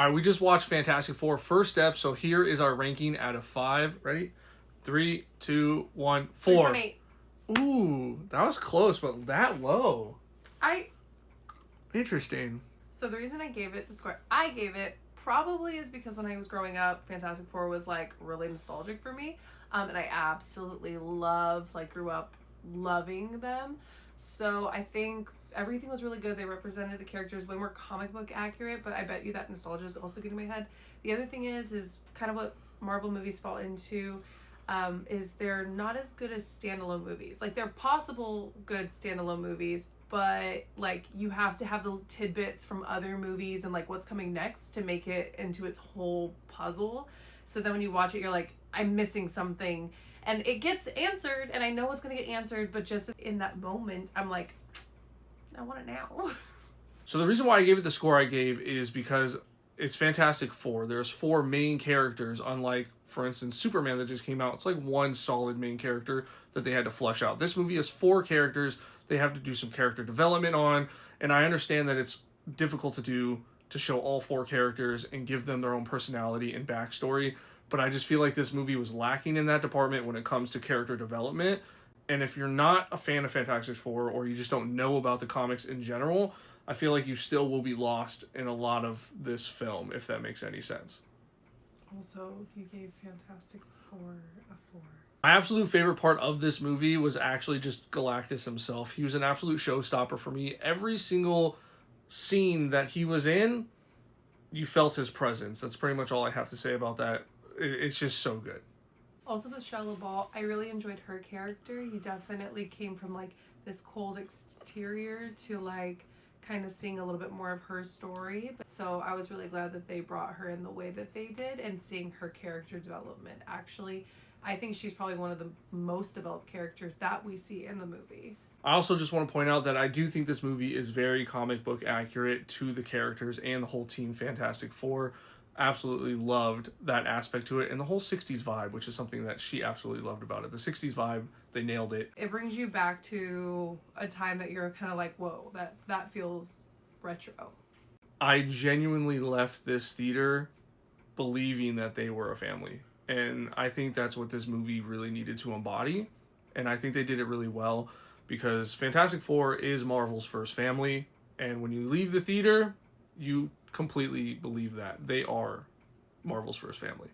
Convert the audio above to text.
All right, we just watched Fantastic Four first step, so here is our ranking out of 5. Ready? 3, 2, 1, 4. 3.8. Ooh, that was close, but that low. Interesting. So the reason I gave it the score I gave it probably is because when I was growing up, Fantastic Four was like really nostalgic for me. And I absolutely grew up loving them. So I think everything was really good. They represented the characters way more comic book accurate, but I bet you that nostalgia is also getting in my head. The other thing is kind of what Marvel movies fall into, is they're not as good as standalone movies. Like, they're possible good standalone movies, but like you have to have the tidbits from other movies and like what's coming next to make it into its whole puzzle. So then when you watch it, you're like, I'm missing something, and it gets answered, and I know it's gonna get answered, but just in that moment, I'm like, I want it now. So the reason why I gave it the score I gave is because it's Fantastic Four. There's 4 main characters, unlike, for instance, Superman that just came out. It's like one solid main character that they had to flesh out. This movie has 4 characters they have to do some character development on, and I understand that it's difficult to do to show all 4 characters and give them their own personality and backstory, but I just feel like this movie was lacking in that department when it comes to character development. And if you're not a fan of Fantastic Four, or you just don't know about the comics in general, I feel like you still will be lost in a lot of this film, if that makes any sense. Also, you gave Fantastic Four a 4. My absolute favorite part of this movie was actually just Galactus himself. He was an absolute showstopper for me. Every single scene that he was in, you felt his presence. That's pretty much all I have to say about that. It's just so good. Also with Shia LaBeouf, I really enjoyed her character. He definitely came from like this cold exterior to like kind of seeing a little bit more of her story. So I was really glad that they brought her in the way that they did, and seeing her character development. Actually, I think she's probably one of the most developed characters that we see in the movie. I also just want to point out that I do think this movie is very comic book accurate to the characters and the whole team Fantastic Four. Absolutely loved that aspect to it, and the whole 60s vibe, which is something that she absolutely loved about it. The 60s vibe, they nailed it. It brings you back to a time that you're kind of like, whoa, that feels retro. I genuinely left this theater believing that they were a family. And I think that's what this movie really needed to embody. And I think they did it really well, because Fantastic Four is Marvel's first family. And when you leave the theater, you completely believe that they are Marvel's first family.